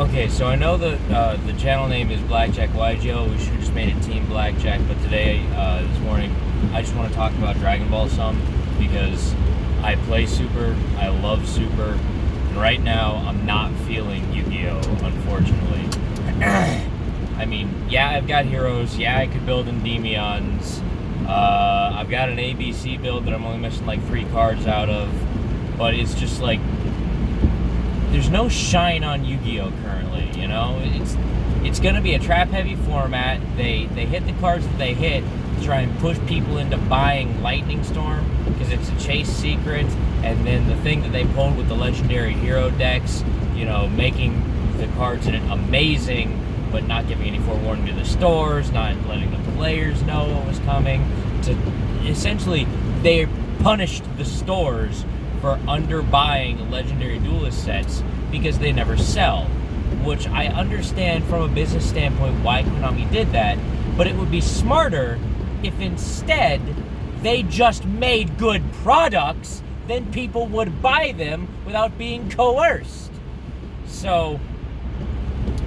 Okay, so I know that the channel name is Blackjack YGO. We should have just made it Team Blackjack, but today, this morning, I just want to talk about Dragon Ball some because I play Super, I love Super, and right now I'm not feeling Yu-Gi-Oh, unfortunately. I mean, yeah, I've got heroes, yeah, I could build Endymions, I've got an ABC build that I'm only missing like 3 cards out of, but it's just like, there's no shine on Yu-Gi-Oh currently, you know? It's gonna be a trap-heavy format. They hit the cards that they hit to try and push people into buying Lightning Storm because it's a chase secret, and then the thing that they pulled with the legendary hero decks, you know, making the cards in it amazing, but not giving any forewarning to the stores, not letting the players know what was coming. To essentially, they punished the stores for underbuying legendary duelist sets because they never sell, which I understand from a business standpoint why Konami did that, but it would be smarter if instead they just made good products, then people would buy them without being coerced. So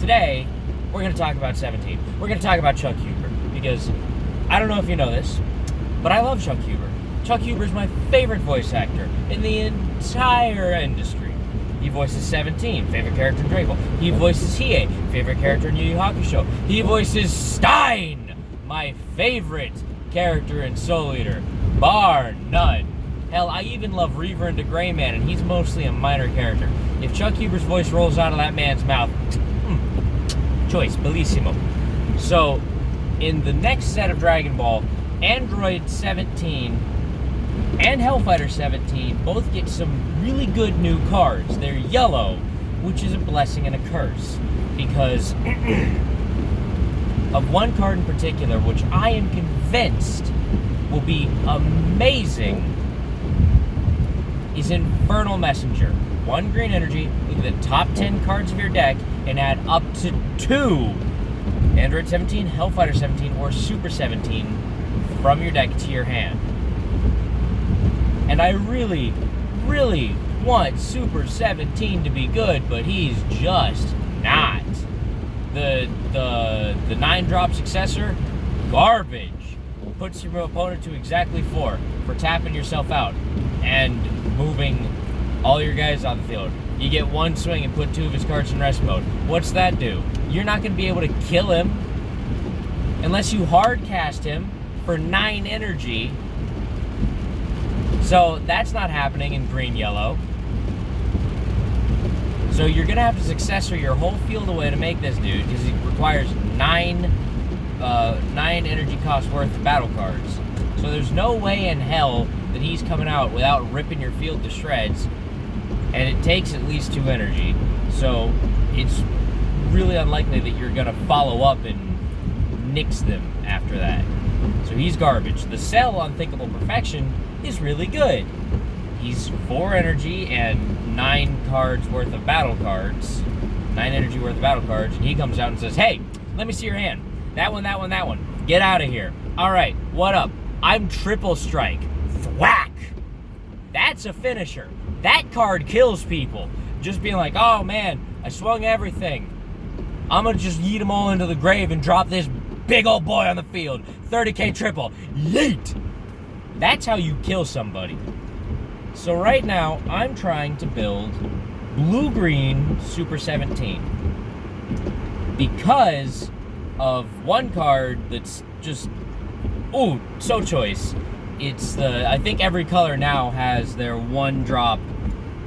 today we're going to talk about 17. We're going to talk about Chuck Huber because I don't know if you know this, but I love Chuck Huber. Chuck Huber is my favorite voice actor in the entire industry. He voices 17, favorite character in Dragon Ball. He voices Hiei, favorite character in Yu Yu Hakusho. He voices Stein, my favorite character in Soul Eater, bar none. Hell, I even love Reaver into Gray Man, and he's mostly a minor character. If Chuck Huber's voice rolls out of that man's mouth, choice, bellissimo. So, in the next set of Dragon Ball, Android 17 and Hellfighter 17 both get some really good new cards. They're yellow, which is a blessing and a curse, because of one card in particular, which I am convinced will be amazing, is Infernal Messenger. 1 green energy, look at the top 10 cards of your deck, and add up to 2 Android 17, Hellfighter 17, or Super 17 from your deck to your hand. And I really, really want Super 17 to be good, but he's just not. The 9-drop successor, garbage. Puts your opponent to exactly 4 for tapping yourself out and moving all your guys on the field. You get 1 swing and put 2 of his cards in rest mode. What's that do? You're not going to be able to kill him unless you hard cast him for 9 energy. So that's not happening in green-yellow. So you're going to have to successor your whole field away to make this dude, because he requires 9 energy cost worth of battle cards. So there's no way in hell that he's coming out without ripping your field to shreds, and it takes at least 2 energy. So it's really unlikely that you're going to follow up and nix them after that. So he's garbage. The Cell Unthinkable Perfection is really good. He's 4 energy and 9 cards worth of battle cards. 9 energy worth of battle cards. And he comes out and says, hey, let me see your hand. That one, that one, that one. Get out of here. All right, what up? I'm Triple Strike. Thwack. That's a finisher. That card kills people. Just being like, oh man, I swung everything. I'm going to just yeet them all into the grave and drop this big old boy on the field. 30k triple. Yeet! That's how you kill somebody. So right now, I'm trying to build blue-green Super 17. Because of one card that's just, ooh, so choice. It's I think every color now has their 1-drop,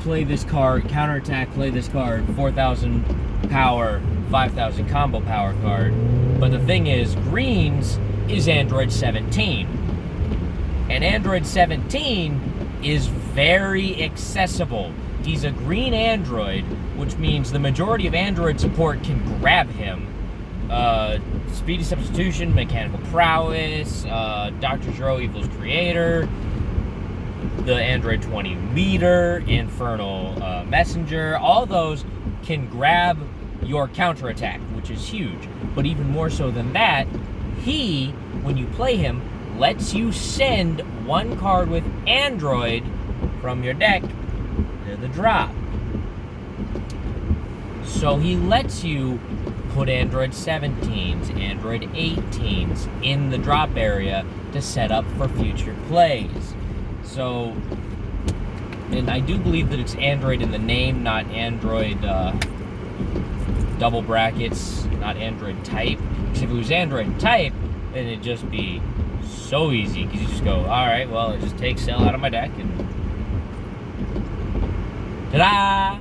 play this card, counterattack, play this card, 4,000 power, 5,000 combo power card. But the thing is, greens is Android 17. And Android 17 is very accessible. He's a green android, which means the majority of android support can grab him. Speedy Substitution, Mechanical Prowess, Dr. Zero Evil's Creator, the Android 20 Leader, Infernal Messenger, all those can grab your counterattack, which is huge. But even more so than that, he, when you play him, lets you send 1 card with Android from your deck to the drop. So he lets you put Android 17s, Android 18s in the drop area to set up for future plays. So, and I do believe that it's Android in the name, not Android double brackets, not Android type. Because if it was Android type, then it'd just be so easy. Because you just go, alright, well, it just takes cell out of my deck and ta-da!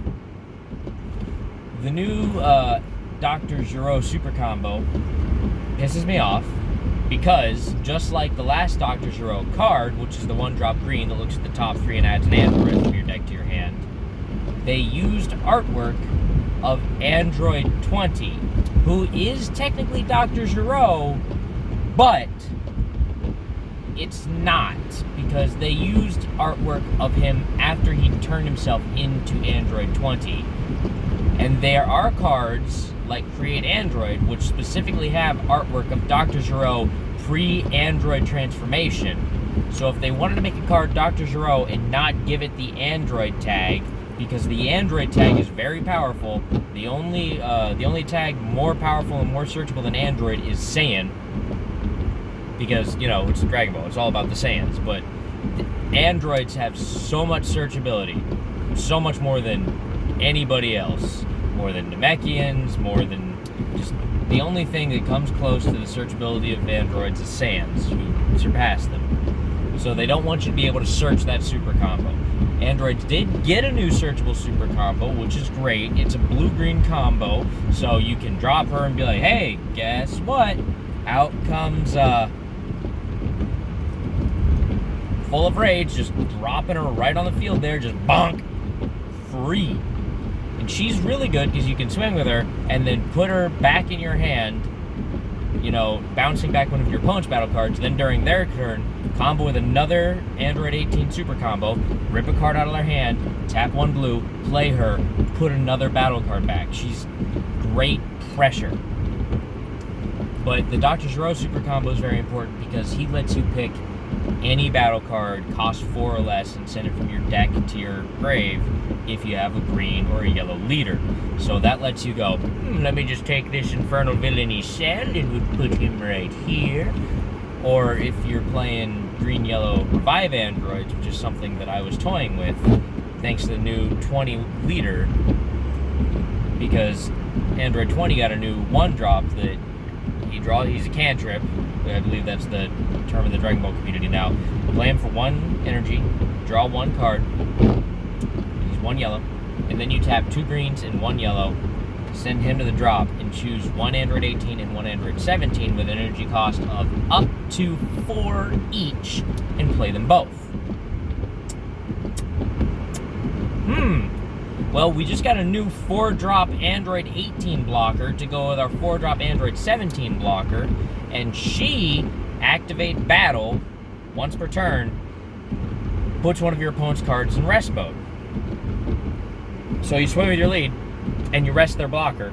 The new Dr. Giro super combo pisses me off because just like the last Dr. Giro card, which is the one drop green that looks at the top 3 and adds an android from your deck to your hand, they used artwork of Android 20, who is technically Dr. Giro, but it's not, because they used artwork of him after he turned himself into Android 20. And there are cards like Create Android, which specifically have artwork of Dr. Giro pre-Android transformation. So if they wanted to make a card Dr. Giro and not give it the Android tag, because the Android tag is very powerful, the only tag more powerful and more searchable than Android is Saiyan. Because, you know, it's Dragon Ball, it's all about the Saiyans, but androids have so much searchability, so much more than anybody else, more than Namekians, more than just the only thing that comes close to the searchability of androids is Saiyans, who surpass them. So they don't want you to be able to search that super combo. Androids did get a new searchable super combo, which is great. It's a blue-green combo, so you can drop her and be like, hey, guess what? Out comes full of rage, just dropping her right on the field there, just bonk, free. And she's really good because you can swing with her and then put her back in your hand, you know, bouncing back one of your opponent's battle cards. Then during their turn, combo with another Android 18 super combo, rip a card out of their hand, tap one blue, play her, put another battle card back. She's great pressure. But the Dr. Giro super combo is very important because he lets you pick any battle card, cost 4 or less, and send it from your deck to your grave if you have a green or a yellow leader. So that lets you go, let me just take this Infernal Villainy Cell and we'll put him right here. Or if you're playing green-yellow Revive Androids, which is something that I was toying with, thanks to the new 20 leader, because Android 20 got a new 1-drop that he's a cantrip. I believe that's the term of the Dragon Ball community now. Play him for 1 energy, draw 1 card, he's 1 yellow, and then you tap 2 greens and 1 yellow, send him to the drop, and choose 1 Android 18 and 1 Android 17 with an energy cost of up to 4 each, and play them both. Well, we just got a new 4-drop Android 18 blocker to go with our 4-drop Android 17 blocker, and she, activate battle, once per turn, puts one of your opponent's cards in rest mode. So you swing with your lead, and you rest their blocker,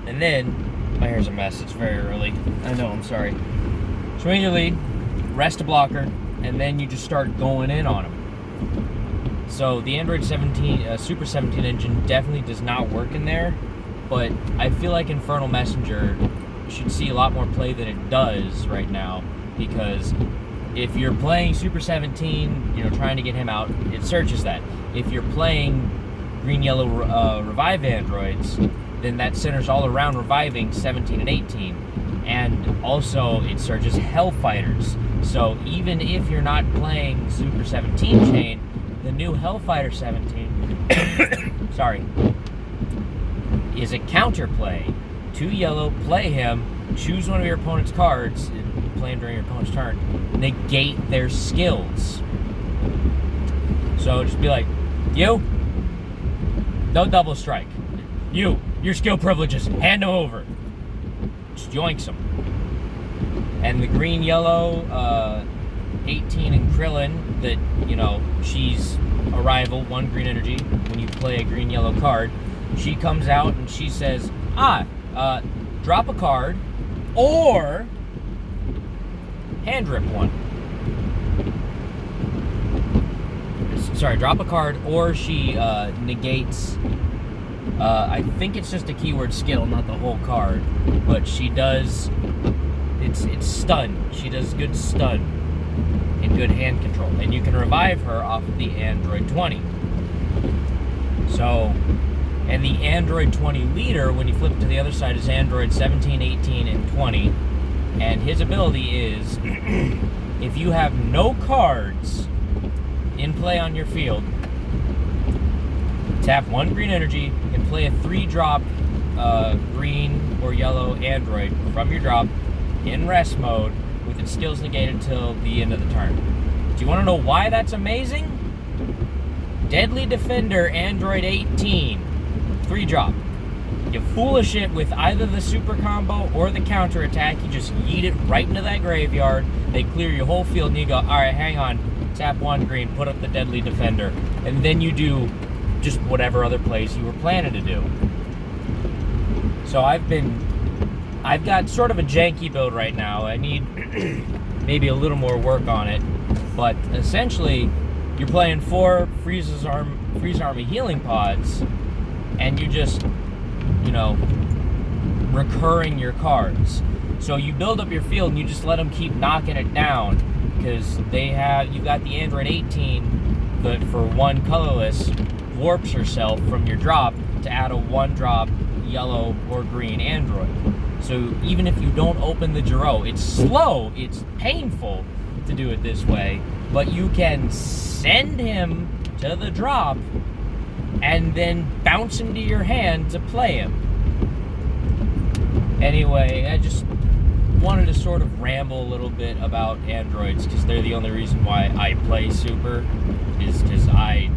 and then, my hair's a mess, it's very early, I know, I'm sorry. Swing with your lead, rest a blocker, and then you just start going in on them. So the Android 17, Super 17 engine definitely does not work in there, but I feel like Infernal Messenger should see a lot more play than it does right now, because if you're playing Super 17, you know, trying to get him out, it searches that. If you're playing green-yellow Revive Androids, then that centers all around reviving 17 and 18. And also, it searches Hellfighters. So even if you're not playing Super 17 chain, the new Hellfighter 17, sorry, is a counterplay. 2 yellow, play him, choose one of your opponent's cards, play him during your opponent's turn, negate their skills. So just be like, you, no double strike. You, your skill privileges, hand them over. Just yoinks them. And the green-yellow 18 and Krillin, that, you know, she's a rival, 1 green energy. When you play a green-yellow card, she comes out and she says, drop a card, or hand rip one. Sorry, drop a card, or she negates I think it's just a keyword skill, not the whole card. But she does, it's stun. She does good stun and good hand control. And you can revive her off of the Android 20. So, and the Android 20 leader, when you flip it to the other side, is Android 17, 18, and 20. And his ability is, if you have no cards in play on your field, tap 1 green energy and play a 3-drop green or yellow Android from your drop in rest mode with its skills negated till the end of the turn. Do you want to know why that's amazing? Deadly Defender Android 18, 3-drop. You fool a shit with either the super combo or the counter attack. You just yeet it right into that graveyard. They clear your whole field and you go, alright, hang on, tap 1 green, put up the Deadly Defender. And then you do just whatever other plays you were planning to do. So I've got sort of a janky build right now. I need maybe a little more work on it. But essentially, you're playing 4 Freeze Army healing pods, and you just, you know, recurring your cards. So you build up your field and you just let them keep knocking it down, because you've got the Android 18 that for 1 colorless warps herself from your drop to add a 1-drop yellow or green Android. So even if you don't open the Giro, it's slow, it's painful to do it this way, but you can send him to the drop and then bounce him to your hand to play him. Anyway, I just wanted to sort of ramble a little bit about androids, because they're the only reason why I play Super, is because I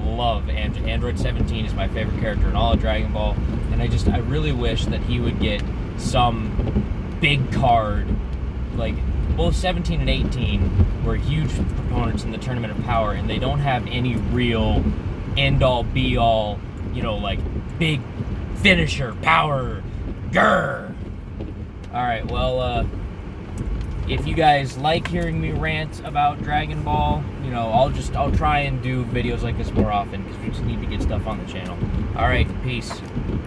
love Android 17 is my favorite character in all of Dragon Ball, and I really wish that he would get some big card. Like, both 17 and 18 were huge proponents in the Tournament of Power, and they don't have any real end-all, be-all, you know, like, big finisher, power, grrr. Alright, well, if you guys like hearing me rant about Dragon Ball, you know, I'll try and do videos like this more often, because we just need to get stuff on the channel. Alright, peace.